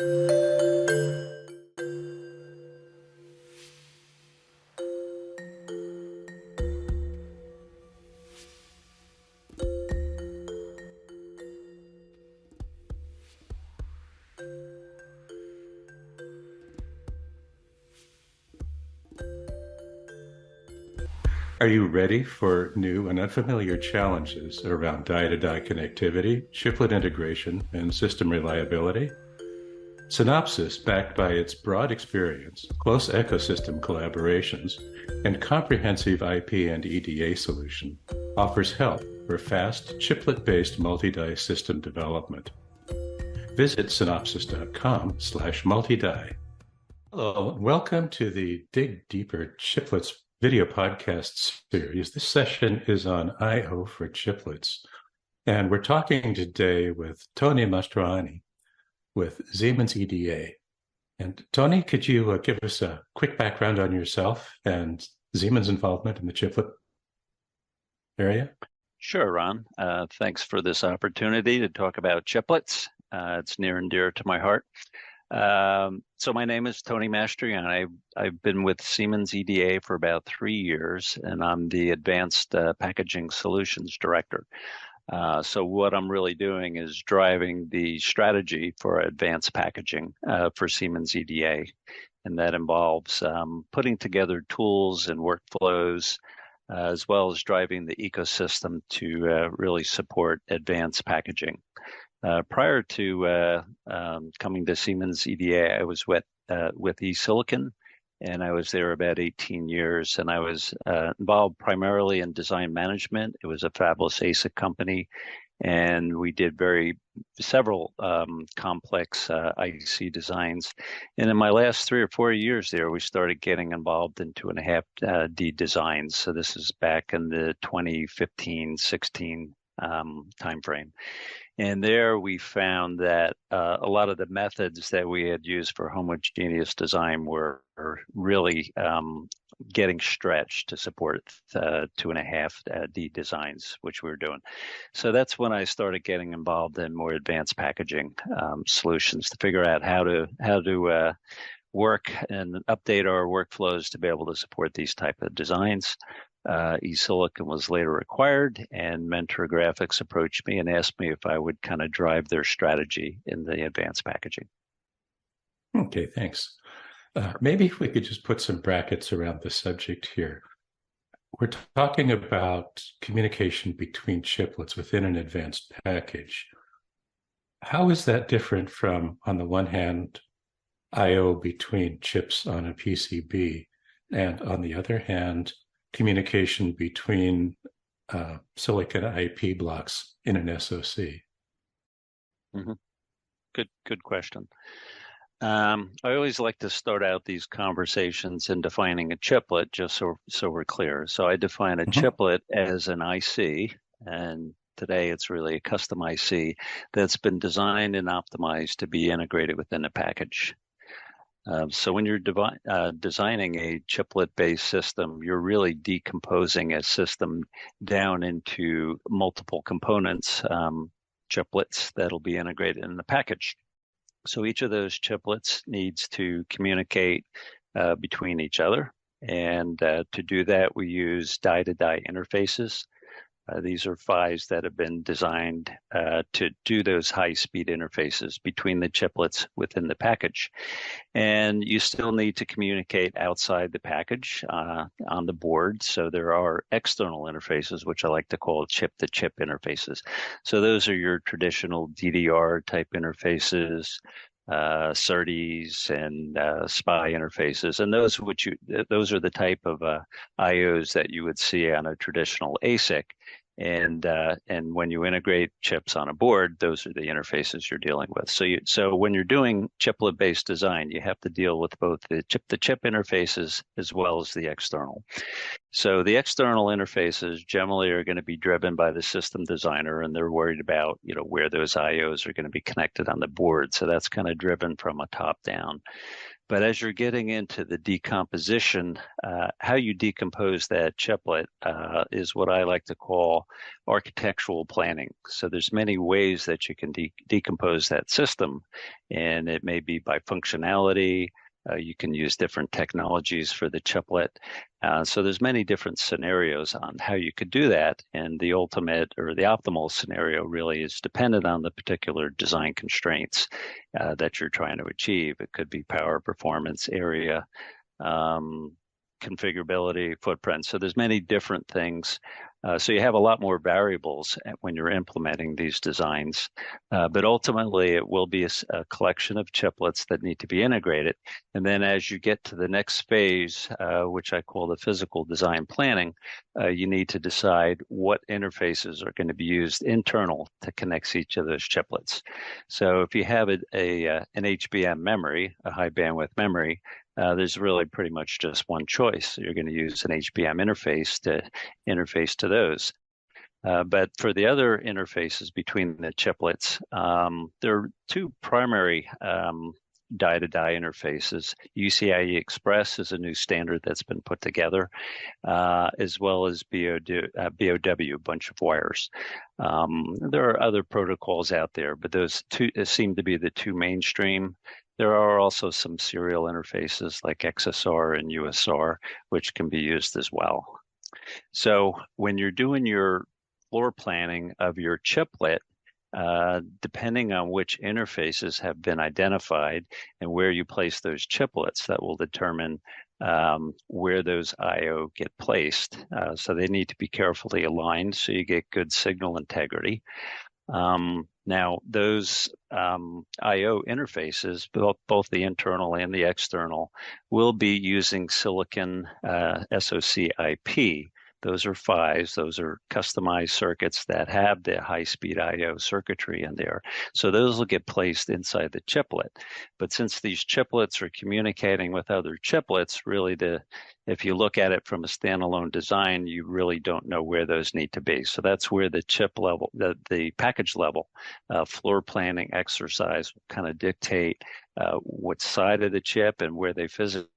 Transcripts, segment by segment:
Are you ready for new and unfamiliar challenges around die-to-die connectivity, chiplet integration, and system reliability? Synopsys, backed by its broad experience, close ecosystem collaborations, and comprehensive IP and EDA solution, offers help for fast chiplet-based multi-die system development. Visit synopsys.com/multi-die. Hello, and welcome to the Dig Deeper Chiplets video podcast series. This session is on I/O for chiplets. And we're talking today with Toni Mastroianni with Siemens EDA. And Toni, could you give us a quick background on yourself and Siemens' involvement in the chiplet area? Sure, Ron. Thanks for this opportunity to talk about chiplets. It's near and dear to my heart. So my name is Toni Mastroianni. I've been with Siemens EDA for about 3 years, and I'm the Advanced Packaging Solutions Director. So what I'm really doing is driving the strategy for advanced packaging for Siemens EDA, and that involves putting together tools and workflows, as well as driving the ecosystem to really support advanced packaging. Prior to coming to Siemens EDA, I was with eSilicon, and I was there about 18 years, and I was involved primarily in design management. It was a fabless ASIC company, and we did several complex IC designs. And in my last 3 or 4 years there, we started getting involved in 2.5D designs. So this is back in the 2015-16 timeframe. And there we found that a lot of the methods that we had used for homogeneous design were really getting stretched to support 2.5D designs, which we were doing. So that's when I started getting involved in more advanced packaging solutions to figure out how to work and update our workflows to be able to support these type of designs. eSilicon was later acquired, and Mentor Graphics approached me and asked me if I would kind of drive their strategy in the advanced packaging. Okay, thanks. Maybe if we could just put some brackets around the subject here. We're talking about communication between chiplets within an advanced package. How is that different from, on the one hand, I/O between chips on a PCB, and on the other hand, communication between silicon IP blocks in an SoC? Mm-hmm. Good question. I always like to start out these conversations in defining a chiplet, just so we're clear. So I define a chiplet as an IC, and today it's really a custom IC that's been designed and optimized to be integrated within a package. So when you're designing a chiplet-based system, you're really decomposing a system down into multiple components, chiplets that'll be integrated in the package. So each of those chiplets needs to communicate between each other. And to do that, we use die-to-die interfaces. These are PHYs that have been designed to do those high-speed interfaces between the chiplets within the package. And you still need to communicate outside the package on the board. So there are external interfaces, which I like to call chip-to-chip interfaces. So those are your traditional DDR type interfaces, SerDes and SPI interfaces, and those are the type of IOs that you would see on a traditional ASIC. And when you integrate chips on a board, those are the interfaces you're dealing with. So when you're doing chiplet-based design, you have to deal with both the chip-to-chip interfaces as well as the external. So the external interfaces generally are going to be driven by the system designer, and they're worried about where those IOs are going to be connected on the board. So that's kind of driven from a top down. But as you're getting into the decomposition, how you decompose that chiplet is what I like to call architectural planning. So there's many ways that you can decompose that system, and it may be by functionality. You can use different technologies for the chiplet. So there's many different scenarios on how you could do that. And the ultimate or the optimal scenario really is dependent on the particular design constraints that you're trying to achieve. It could be power, performance, area, configurability, footprint. So there's many different things. So you have a lot more variables when you're implementing these designs. But ultimately, it will be a collection of chiplets that need to be integrated. And then as you get to the next phase, which I call the physical design planning, you need to decide what interfaces are going to be used internal to connect each of those chiplets. So if you have an HBM memory, a high bandwidth memory, there's really pretty much just one choice. You're going to use an HBM interface to interface to those. But for the other interfaces between the chiplets, there are two primary die-to-die interfaces. UCIe Express is a new standard that's been put together, as well as BOW, a bunch of wires. There are other protocols out there, but those two seem to be the two mainstream. There are also some serial interfaces like XSR and USR, which can be used as well. So when you're doing your floor planning of your chiplet, depending on which interfaces have been identified and where you place those chiplets, that will determine where those I/O get placed. So they need to be carefully aligned so you get good signal integrity. Now, those I/O interfaces, both the internal and the external, will be using silicon SoC IP. Those are PHYs. Those are customized circuits that have the high-speed I/O circuitry in there. So those will get placed inside the chiplet. But since these chiplets are communicating with other chiplets, really if you look at it from a standalone design, you really don't know where those need to be. So that's where the chip level, the package level floor planning exercise will kind of dictate what side of the chip and where they physically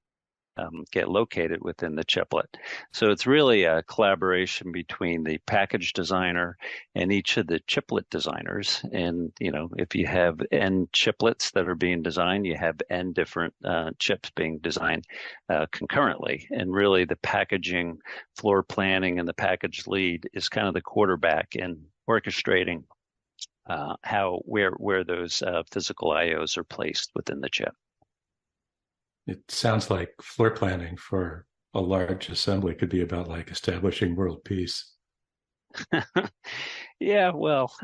get located within the chiplet. So it's really a collaboration between the package designer and each of the chiplet designers. And, if you have N chiplets that are being designed, you have N different chips being designed concurrently. And really the packaging, floor planning, and the package lead is kind of the quarterback in orchestrating where those physical IOs are placed within the chip. It sounds like floor planning for a large assembly could be about like establishing world peace. Yeah, well,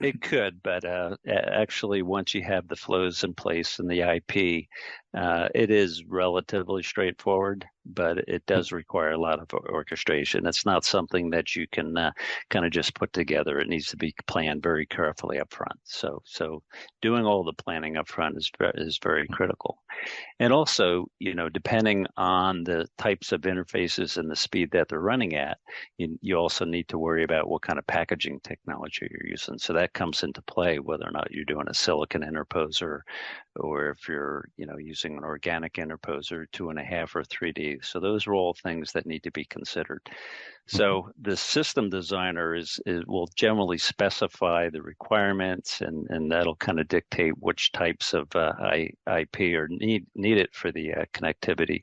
it could, but actually, once you have the flows in place and the IP, it is relatively straightforward, but it does require a lot of orchestration. It's not something that you can kind of just put together. It needs to be planned very carefully up front. So doing all the planning up front is very critical. And also, depending on the types of interfaces and the speed that they're running at, you also need to worry about what kind of packaging technology you're using. So that comes into play, whether or not you're doing a silicon interposer, or if you're, using an organic interposer, 2.5 or 3D. So those are all things that need to be considered. So the system designer will generally specify the requirements, and that'll kind of dictate which types of IP are needed for the connectivity.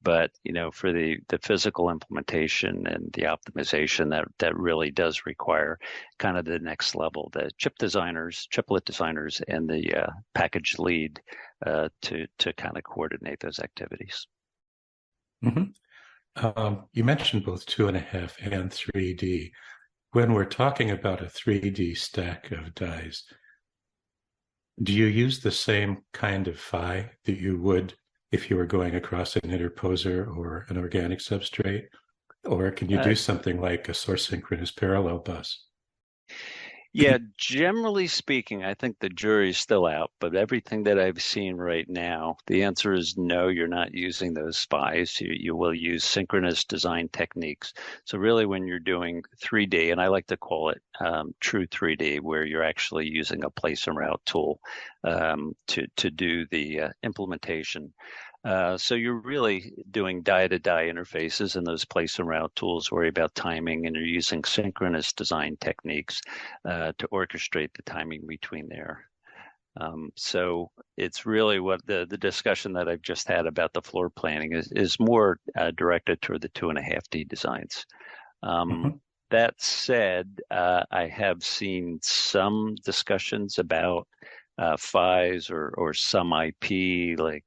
But for the physical implementation and the optimization, that really does require kind of the next level, the chiplet designers, and the package lead to kind of coordinate those activities. Mm-hmm. You mentioned both 2.5 and 3D. When we're talking about a 3D stack of dies, do you use the same kind of PHY that you would if you were going across an interposer or an organic substrate? Or can you do something like a source synchronous parallel bus? Yeah, generally speaking, I think the jury's still out, but everything that I've seen right now, the answer is no, you're not using those spies. You will use synchronous design techniques. So really when you're doing 3D, and I like to call it true 3D, where you're actually using a place and route tool to do the implementation. So you're really doing die-to-die interfaces, and those place and route tools worry about timing, and you're using synchronous design techniques to orchestrate the timing between there. So it's really what the discussion that I've just had about the floor planning is more directed toward the 2.5D designs. Mhm. That said, I have seen some discussions about FIs or some IP like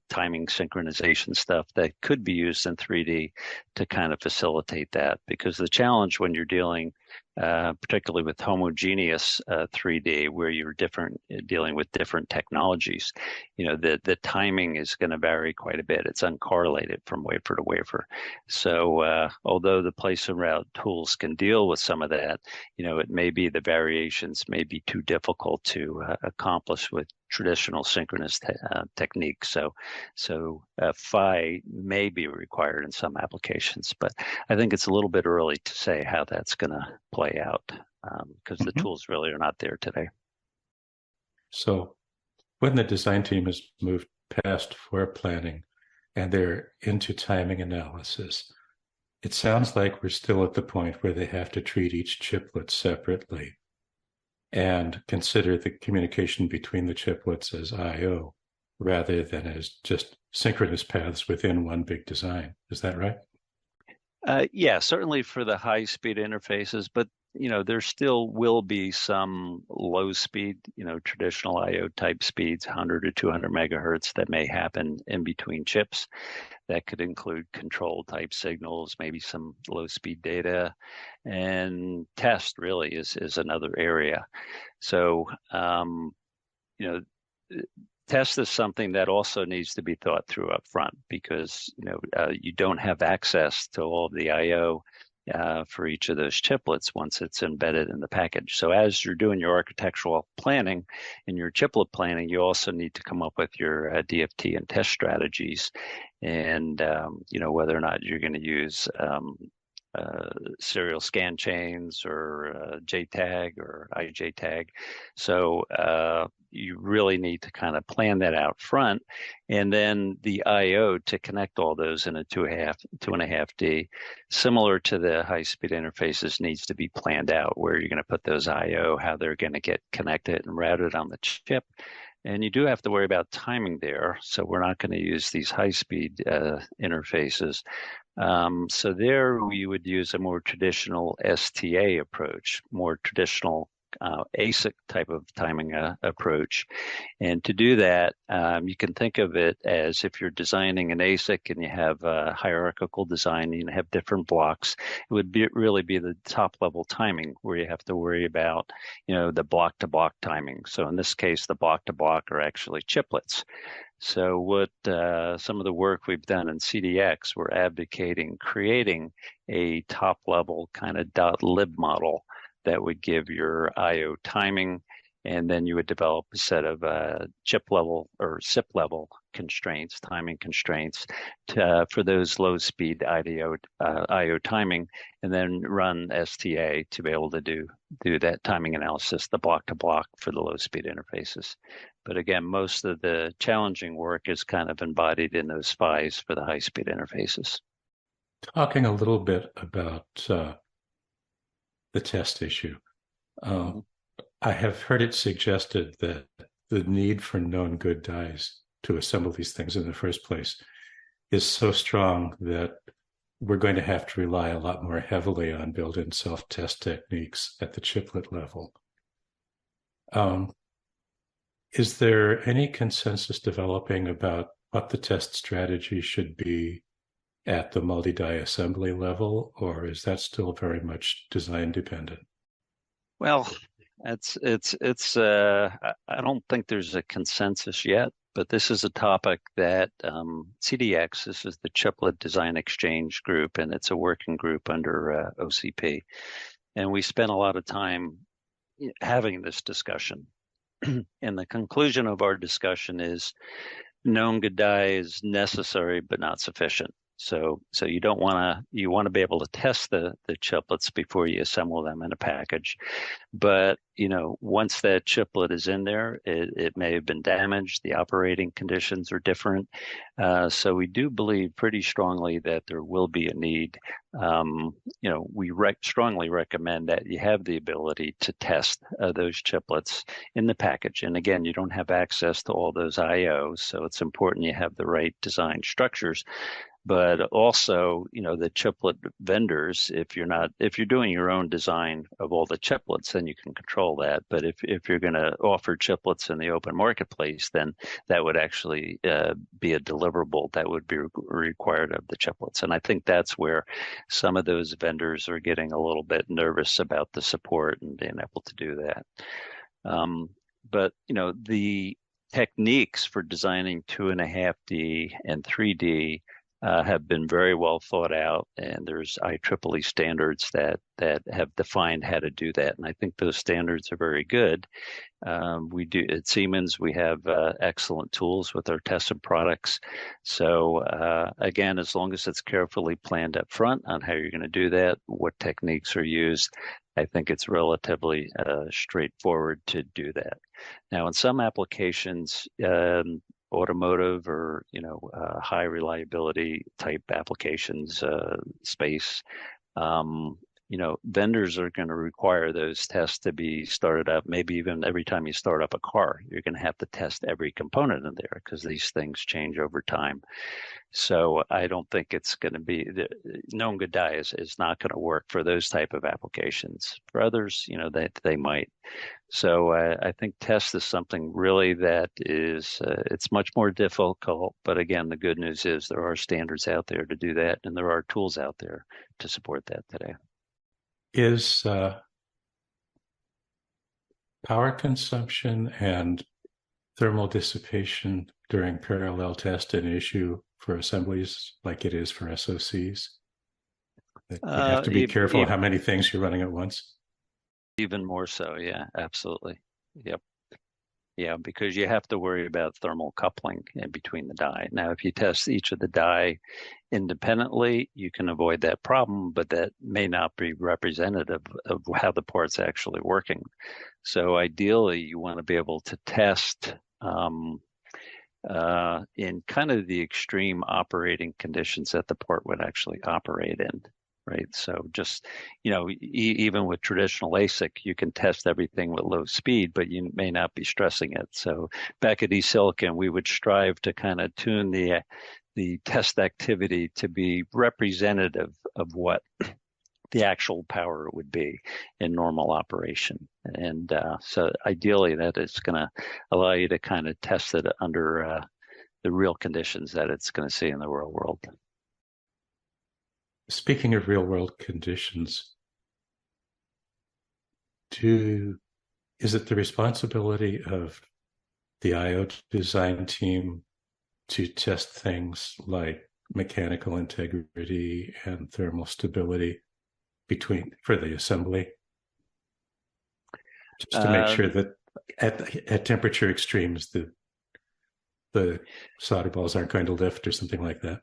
timing synchronization stuff that could be used in 3D to kind of facilitate that. Because the challenge when you're dealing, particularly with homogeneous 3D, where you're dealing with different technologies, the timing is going to vary quite a bit. It's uncorrelated from wafer to wafer. So although the place and route tools can deal with some of that, it may be the variations may be too difficult to accomplish with traditional synchronous techniques. So Phi may be required in some applications, but I think it's a little bit early to say how that's going to play out because the Mhm. tools really are not there today. So when the design team has moved past floor planning and they're into timing analysis, it sounds like we're still at the point where they have to treat each chiplet separately and consider the communication between the chiplets as I/O rather than as just synchronous paths within one big design. Is that right? Yeah, certainly for the high-speed interfaces, but there still will be some low-speed, traditional I/O type speeds, 100 or 200 megahertz, that may happen in between chips. That could include control type signals, maybe some low-speed data, and test really is another area. So, you know, test is something that also needs to be thought through up front because you don't have access to all of the I/O for each of those chiplets once it's embedded in the package. So as you're doing your architectural planning and your chiplet planning, you also need to come up with your DFT and test strategies, and whether or not you're going to use serial scan chains or JTAG or IJTAG. So you really need to kind of plan that out front. And then the I/O to connect all those in a 2.5D, similar to the high-speed interfaces, needs to be planned out where you're going to put those I/O, how they're going to get connected and routed on the chip. And you do have to worry about timing there. So we're not going to use these high-speed interfaces. So there we would use a more traditional STA approach, more traditional ASIC type of timing approach. And to do that, you can think of it as if you're designing an ASIC and you have a hierarchical design, you have different blocks, it would really be the top level timing where you have to worry about, the block to block timing. So in this case, the block to block are actually chiplets. So what some of the work we've done in CDX, we're advocating creating a top level kind of .lib model that would give your I/O timing, and then you would develop a set of chip level or SIP level constraints, timing constraints for those low speed I/O timing, and then run STA to be able to do that timing analysis, the block to block for the low speed interfaces. But again, most of the challenging work is kind of embodied in those SPIs for the high speed interfaces. Talking a little bit about the test issue. Mm-hmm. I have heard it suggested that the need for known good dies to assemble these things in the first place is so strong that we're going to have to rely a lot more heavily on built-in self-test techniques at the chiplet level. Is there any consensus developing about what the test strategy should be at the multi-die assembly level, or is that still very much design dependent? Well, I don't think there's a consensus yet, but this is a topic that CDX, this is the Chiplet Design Exchange Group, and it's a working group under OCP. And we spent a lot of time having this discussion. And the conclusion of our discussion is known good die is necessary but not sufficient. So you don't want to, you want to be able to test the chiplets before you assemble them in a package. But, once that chiplet is in there, it may have been damaged. The operating conditions are different. So we do believe pretty strongly that there will be a need. We strongly recommend that you have the ability to test those chiplets in the package. And again, you don't have access to all those IOs, so it's important you have the right design structures. But also, the chiplet vendors, if you're doing your own design of all the chiplets, then you can control that. But if you're going to offer chiplets in the open marketplace, then that would actually be a deliverable that would be required of the chiplets. And I think that's where some of those vendors are getting a little bit nervous about the support and being able to do that. But the techniques for designing 2.5D and 3D have been very well thought out, and there's IEEE standards that have defined how to do that, and I think those standards are very good. We do at Siemens, we have excellent tools with our tested products. So again, as long as it's carefully planned up front on how you're going to do that, what techniques are used, I think it's relatively straightforward to do that. Now, in some applications, automotive or high reliability type applications, space, vendors are going to require those tests to be started up. Maybe even every time you start up a car, you're going to have to test every component in there because these things change over time. So I don't think it's going to be known good die is not going to work for those type of applications. For others, they might. So I think test is something really that is it's much more difficult. But again, the good news is there are standards out there to do that, and there are tools out there to support that today. Is power consumption and thermal dissipation during parallel test an issue for assemblies like it is for SOCs? You have to be careful how many things you're running at once. Even more so, yeah, absolutely. Yep. Yeah, because you have to worry about thermal coupling in between the die. Now, if you test each of the die independently, you can avoid that problem, but that may not be representative of how the part's actually working. So ideally, you want to be able to test in kind of the extreme operating conditions that the part would actually operate in. Right. So just, even with traditional ASIC, you can test everything with low speed, but you may not be stressing it. So back at eSilicon, we would strive to kind of tune the test activity to be representative of what the actual power would be in normal operation. And so ideally, that is going to allow you to kind of test it under the real conditions that it's going to see in the real world. Speaking of real world conditions, is it the responsibility of the IO design team to test things like mechanical integrity and thermal stability for the assembly? Just to make sure that at temperature extremes, the solder balls aren't going to lift or something like that.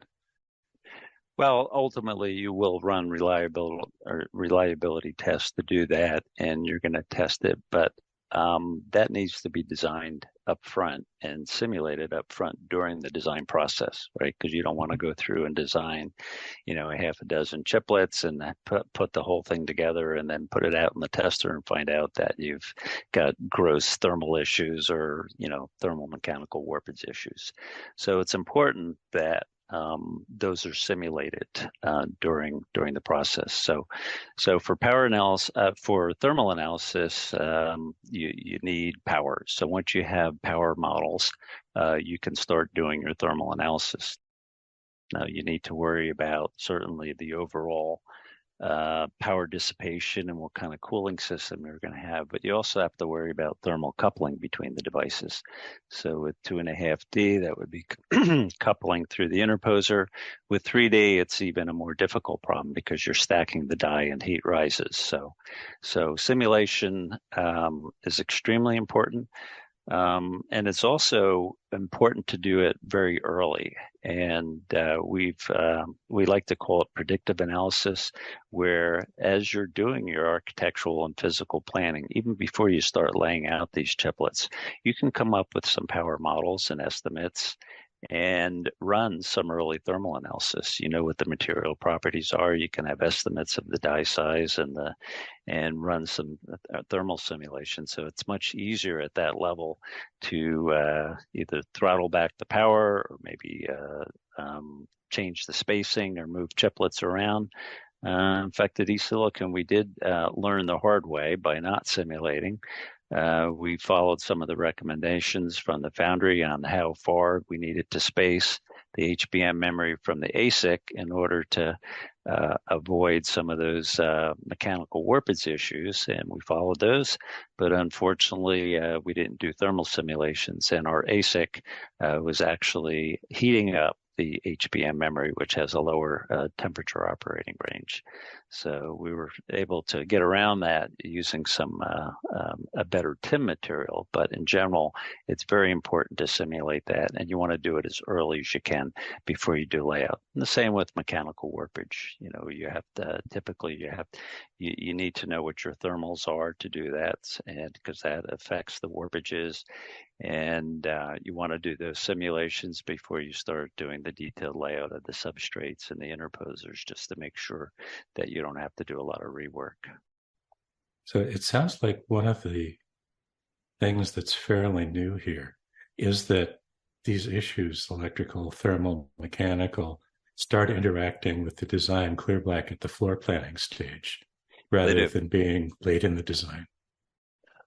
Well, ultimately, you will run reliability tests to do that, and you're going to test it. But that needs to be designed up front and simulated up front during the design process, right? Because you don't want to go through and design, a half a dozen chiplets and put the whole thing together and then put it out in the tester and find out that you've got gross thermal issues or, thermal mechanical warpage issues. So it's important that those are simulated during the process. So for power analysis, for thermal analysis, you need power. So once you have power models, you can start doing your thermal analysis. Now you need to worry about certainly the overall power dissipation and what kind of cooling system you're going to have, but you also have to worry about thermal coupling between the devices. So with 2.5D, that would be coupling through the interposer. With 3D, it's even a more difficult problem because you're stacking the die and heat rises. So simulation is extremely important. And it's also important to do it very early. And we like to call it predictive analysis, where as you're doing your architectural and physical planning, even before you start laying out these chiplets, you can come up with some power models and estimates and run some early thermal analysis. You know what the material properties are. You can have estimates of the die size and run some thermal simulation. So it's much easier at that level to either throttle back the power or maybe change the spacing or move chiplets around. In fact, at eSilicon, we did learn the hard way by not simulating. We followed some of the recommendations from the foundry on how far we needed to space the HBM memory from the ASIC in order to avoid some of those mechanical warpage issues, and we followed those. But unfortunately, we didn't do thermal simulations, and our ASIC was actually heating up the HBM memory, which has a lower temperature operating range. So we were able to get around that using some a better TIM material. But in general, it's very important to simulate that, and you want to do it as early as you can before you do layout. And the same with mechanical warpage. You know, you have to typically you need to know what your thermals are to do that, and because that affects the warpages. And you want to do those simulations before you start doing the detailed layout of the substrates and the interposers, just to make sure that you don't have to do a lot of rework. So it sounds like one of the things that's fairly new here is that these issues, electrical, thermal, mechanical, start interacting with the design clear black at the floor planning stage rather than being late in the design.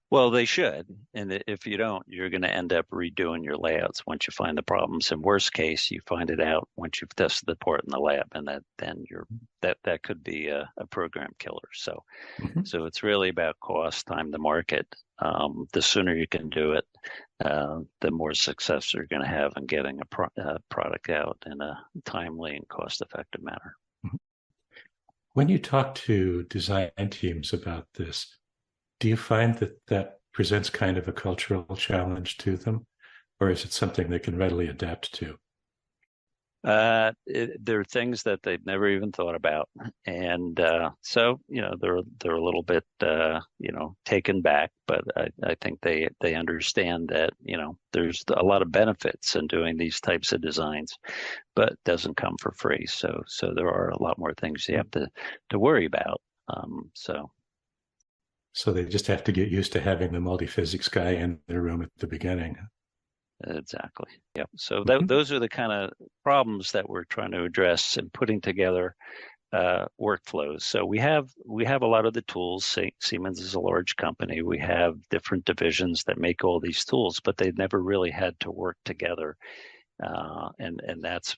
Well, they should. And if you don't, you're going to end up redoing your layouts once you find the problems. In worst case, you find it out once you've tested the port in the lab, and that could be a program killer. So it's really about cost, time to market. The sooner you can do it, the more success you're going to have in getting a product out in a timely and cost-effective manner. When you talk to design teams about this, do you find that presents kind of a cultural challenge to them, or is it something they can readily adapt to? There are things that they've never even thought about, and so they're a little bit taken back. But I think they understand that there's a lot of benefits in doing these types of designs, but it doesn't come for free. So there are a lot more things you have to worry about. So they just have to get used to having the multi-physics guy in their room at the beginning. Exactly. Yep. So those are the kind of problems that we're trying to address in putting together workflows. So we have a lot of the tools. Siemens is a large company. We have different divisions that make all these tools, but they've never really had to work together. And that's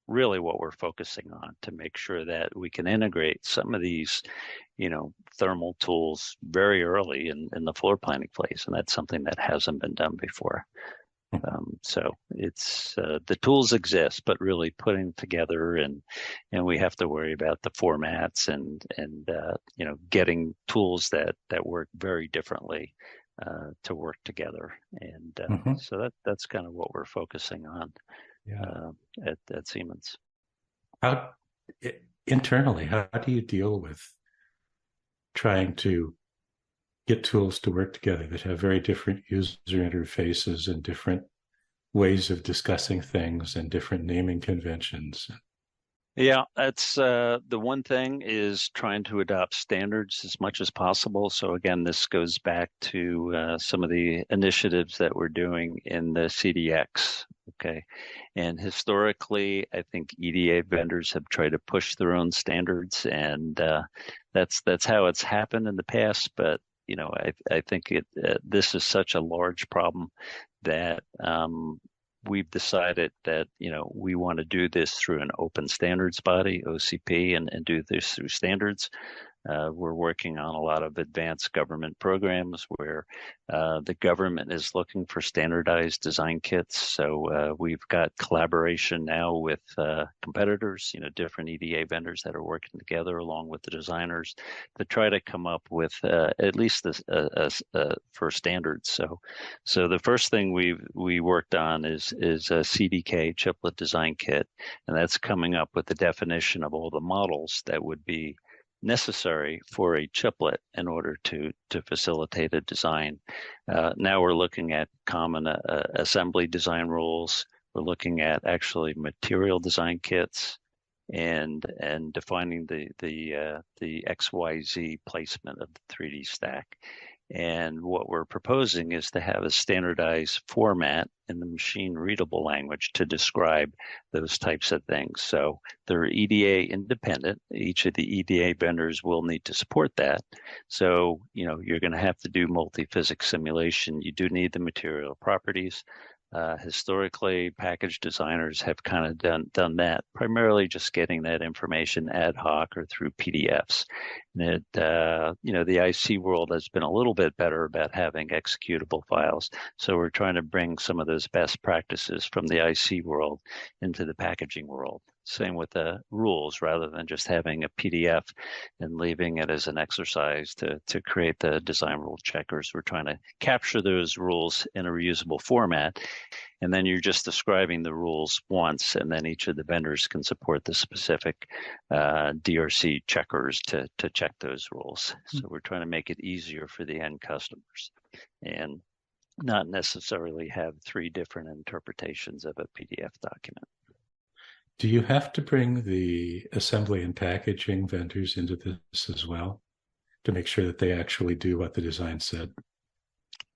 really what we're focusing on, to make sure that we can integrate some of these thermal tools very early in the floor planning phase, and that's something that hasn't been done before. So it's the tools exist, but really putting together and we have to worry about the formats and getting tools that work very differently to work together, and so that's kind of what we're focusing on at Siemens. Internally, how do you deal with trying to get tools to work together that have very different user interfaces and different ways of discussing things and different naming conventions? Yeah, that's the one thing, is trying to adopt standards as much as possible. So again, this goes back to some of the initiatives that we're doing in the CDX. Okay, and historically, I think EDA vendors have tried to push their own standards, and that's how it's happened in the past. But I think this is such a large problem that we've decided that, we want to do this through an open standards body, OCP, and do this through standards. We're working on a lot of advanced government programs where the government is looking for standardized design kits. So we've got collaboration now with competitors, different EDA vendors that are working together along with the designers to try to come up with at least this for standards. So the first thing we worked on is a CDK chiplet design kit, and that's coming up with the definition of all the models that would be necessary for a chiplet in order to facilitate a design. Now we're looking at common assembly design rules. We're looking at actually material design kits and defining the XYZ placement of the 3D stack. And what we're proposing is to have a standardized format in the machine readable language to describe those types of things. So they're EDA independent. Each of the EDA vendors will need to support that. So, you're going to have to do multi-physics simulation. You do need the material properties. Historically, package designers have kind of done that, primarily just getting that information ad hoc or through PDFs. And the IC world has been a little bit better about having executable files. So we're trying to bring some of those best practices from the IC world into the packaging world. Same with the rules, rather than just having a PDF and leaving it as an exercise to create the design rule checkers. We're trying to capture those rules in a reusable format. And then you're just describing the rules once, and then each of the vendors can support the specific DRC checkers to check those rules. So we're trying to make it easier for the end customers and not necessarily have 3 different interpretations of a PDF document. Do you have to bring the assembly and packaging vendors into this as well to make sure that they actually do what the design said?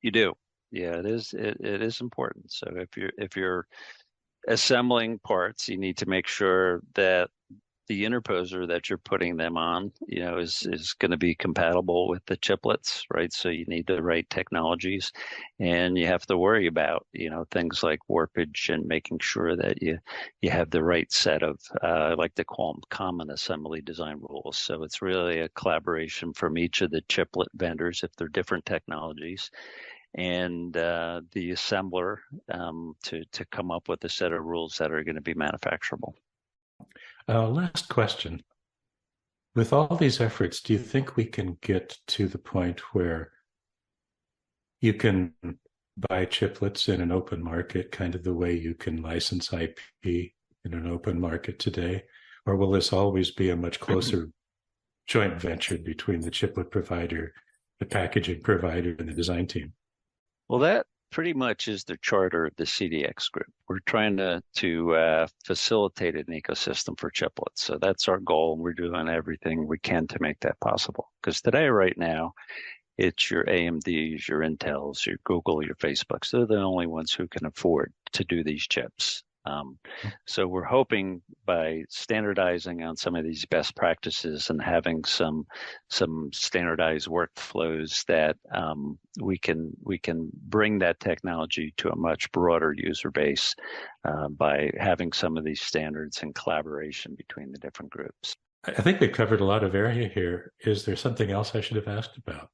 You do. Yeah, it is important. So if you're assembling parts, you need to make sure that the interposer that you're putting them on, is going to be compatible with the chiplets, right? So you need the right technologies, and you have to worry about, things like warpage and making sure that you have the right set of, I like to call them common assembly design rules. So it's really a collaboration from each of the chiplet vendors, if they're different technologies, and the assembler to come up with a set of rules that are going to be manufacturable. Last question. With all these efforts, do you think we can get to the point where you can buy chiplets in an open market, kind of the way you can license IP in an open market today? Or will this always be a much closer joint venture between the chiplet provider, the packaging provider, and the design team? Well, that pretty much is the charter of the CDX group. We're trying to facilitate an ecosystem for chiplets. So that's our goal, and we're doing everything we can to make that possible. Because today, right now, it's your AMDs, your Intels, your Google, your Facebooks. They're the only ones who can afford to do these chips. So we're hoping by standardizing on some of these best practices and having some standardized workflows that we can bring that technology to a much broader user base by having some of these standards and collaboration between the different groups. I think we covered a lot of area here. Is there something else I should have asked about?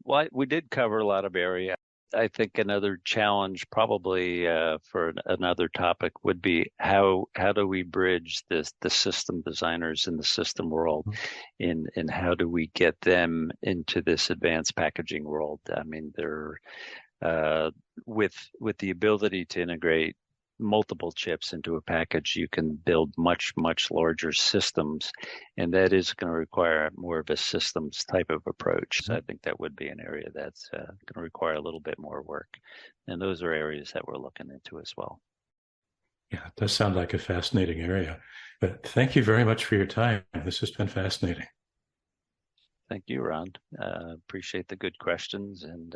Well, we did cover a lot of area. I think another challenge probably for another topic would be how do we bridge the system designers in the system world, and how do we get them into this advanced packaging world? I mean, they're with the ability to integrate multiple chips into a package, you can build much larger systems, and that is going to require more of a systems type of approach. So I think that would be an area that's going to require a little bit more work, and those are areas that we're looking into as well. Yeah, it does sound like a fascinating area, but thank you very much for your time. This has been fascinating. Thank you, Ron. Appreciate the good questions, and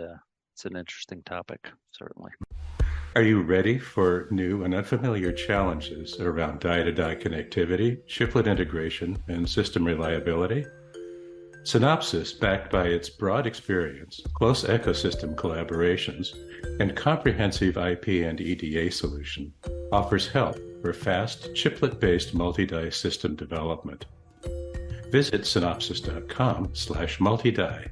it's an interesting topic, certainly. Are you ready for new and unfamiliar challenges around die-to-die connectivity, chiplet integration, and system reliability? Synopsys, backed by its broad experience, close ecosystem collaborations, and comprehensive IP and EDA solution, offers help for fast chiplet-based multi-die system development. Visit synopsys.com/multi-die.